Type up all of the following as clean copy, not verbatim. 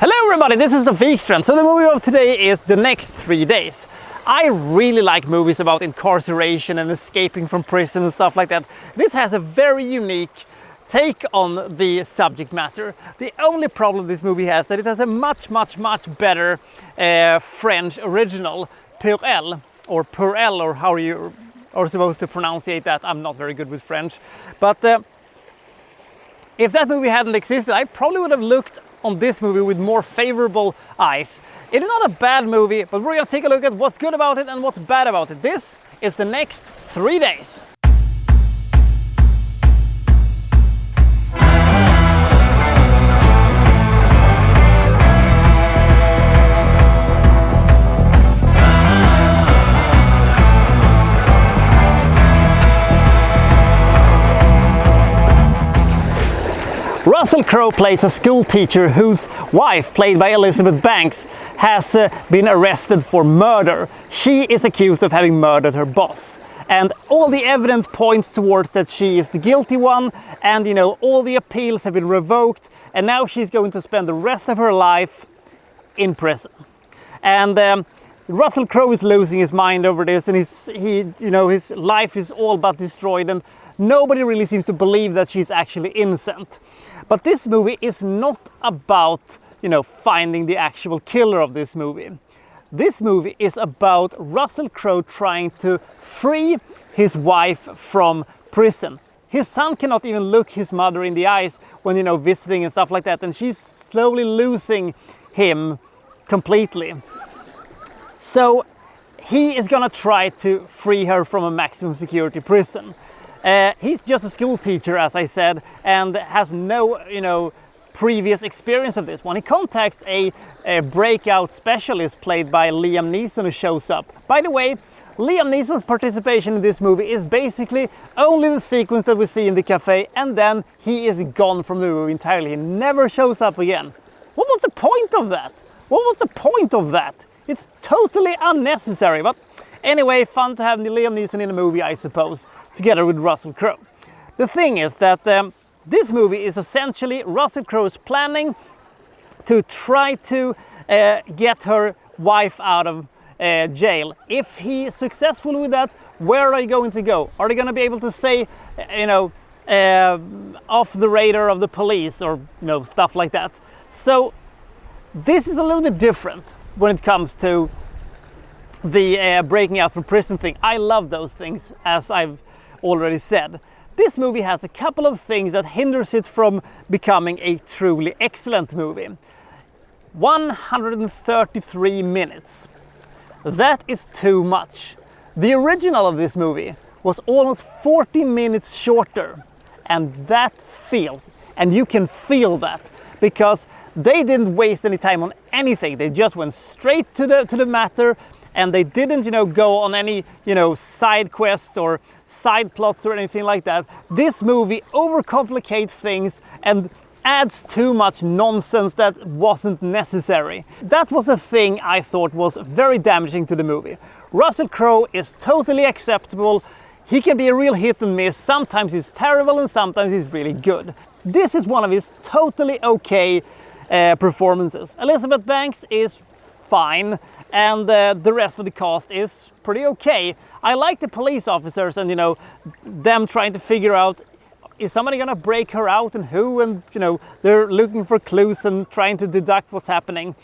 Hello everybody, this is the Wikstrand. So the movie of today is The Next 3 Days. I really like movies about incarceration and escaping from prison and stuff like that. This has a very unique take on the subject matter. The only problem this movie has that it has a much better French original, Purel, or how you are supposed to pronounce that. I'm not very good with French. But if that movie hadn't existed, I probably would have looked on this movie with more favorable eyes. It is not a bad movie, but we're gonna take a look at what's good about it and what's bad about it. This is The Next 3 Days. Russell Crowe plays a school teacher whose wife, played by Elizabeth Banks, has been arrested for murder. She is accused of having murdered her boss. And all the evidence points towards that she is the guilty one, and all the appeals have been revoked, and now she's going to spend the rest of her life in prison. And Russell Crowe is losing his mind over this, and his life is all but destroyed, and nobody really seems to believe that she's actually innocent. But this movie is not about, finding the actual killer of this movie. This movie is about Russell Crowe trying to free his wife from prison. His son cannot even look his mother in the eyes when, visiting and stuff like that, and she's slowly losing him completely. So he is gonna try to free her from a maximum security prison. He's just a school teacher, as I said, and has no, previous experience of this one. He contacts a breakout specialist played by Liam Neeson who shows up. By the way, Liam Neeson's participation in this movie is basically only the sequence that we see in the cafe, and then he is gone from the movie entirely. He never shows up again. What was the point of that? What was the point of that? It's totally unnecessary, but anyway, fun to have Liam Neeson in a movie, I suppose, together with Russell Crowe. The thing is that this movie is essentially Russell Crowe's planning to try to get her wife out of jail. If he's successful with that, where are they going to go? Are they going to be able to say, off the radar of the police or, stuff like that? So this is a little bit different when it comes to the breaking out from prison thing. I love those things, as I've already said. This movie has a couple of things that hinders it from becoming a truly excellent movie. 133 minutes. That is too much. The original of this movie was almost 40 minutes shorter, and that feels, and you can feel that, because they didn't waste any time on anything. They just went straight to the matter. And they didn't, go on any, side quests or side plots or anything like that. This movie overcomplicates things and adds too much nonsense that wasn't necessary. That was a thing I thought was very damaging to the movie. Russell Crowe is totally acceptable. He can be a real hit and miss. Sometimes he's terrible and sometimes he's really good. This is one of his totally okay performances. Elizabeth Banks is fine, and the rest of the cast is pretty okay. I like the police officers and them trying to figure out, is somebody gonna break her out and who, and they're looking for clues and trying to deduct what's happening.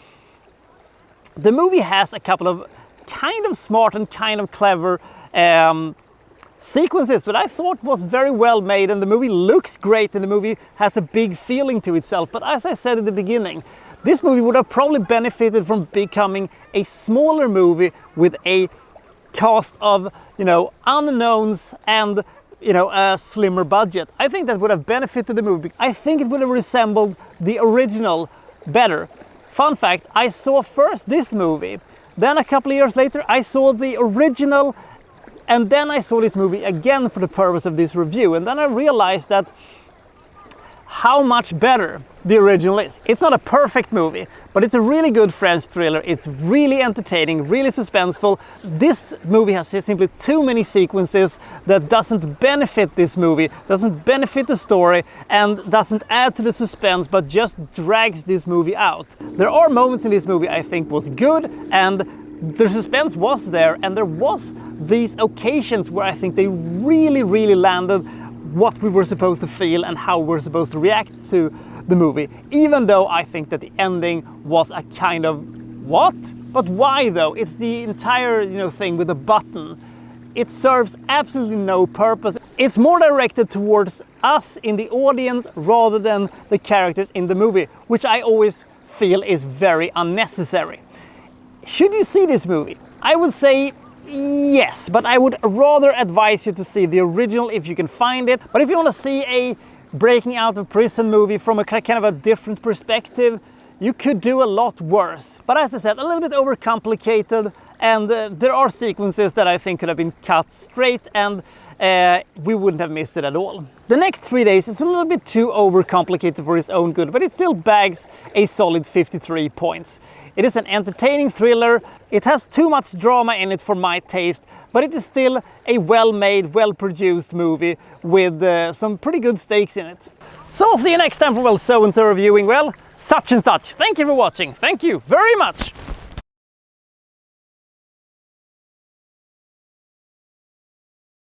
The movie has a couple of kind of smart and kind of clever sequences that I thought was very well made, and the movie looks great and the movie has a big feeling to itself. But as I said in the beginning, this movie would have probably benefited from becoming a smaller movie with a cast of, unknowns and, a slimmer budget. I think that would have benefited the movie. I think it would have resembled the original better. Fun fact, I saw first this movie, then a couple of years later I saw the original, and then I saw this movie again for the purpose of this review. And then I realized that how much better the original is. It's not a perfect movie, but it's a really good French thriller. It's really entertaining, really suspenseful. This movie has simply too many sequences that doesn't benefit this movie, doesn't benefit the story, and doesn't add to the suspense, but just drags this movie out. There are moments in this movie I think was good, and the suspense was there, and there was these occasions where I think they really landed what we were supposed to feel and how we're supposed to react to the movie, even though I think that the ending was a kind of what? But why though? It's the entire thing with the button. It serves absolutely no purpose. It's more directed towards us in the audience rather than the characters in the movie, which I always feel is very unnecessary. Should you see this movie? I would say yes, but I would rather advise you to see the original if you can find it. But if you want to see a breaking out of prison movie from a kind of a different perspective, you could do a lot worse. But as I said, a little bit overcomplicated, and there are sequences that I think could have been cut straight, and we wouldn't have missed it at all. The next 3 days is a little bit too overcomplicated for its own good, but it still bags a solid 53 points. It is an entertaining thriller. It has too much drama in it for my taste, but it is still a well-made, well-produced movie with some pretty good stakes in it. So I'll see you next time for, well, so-and-so reviewing, well, such and such. Thank you for watching. Thank you very much.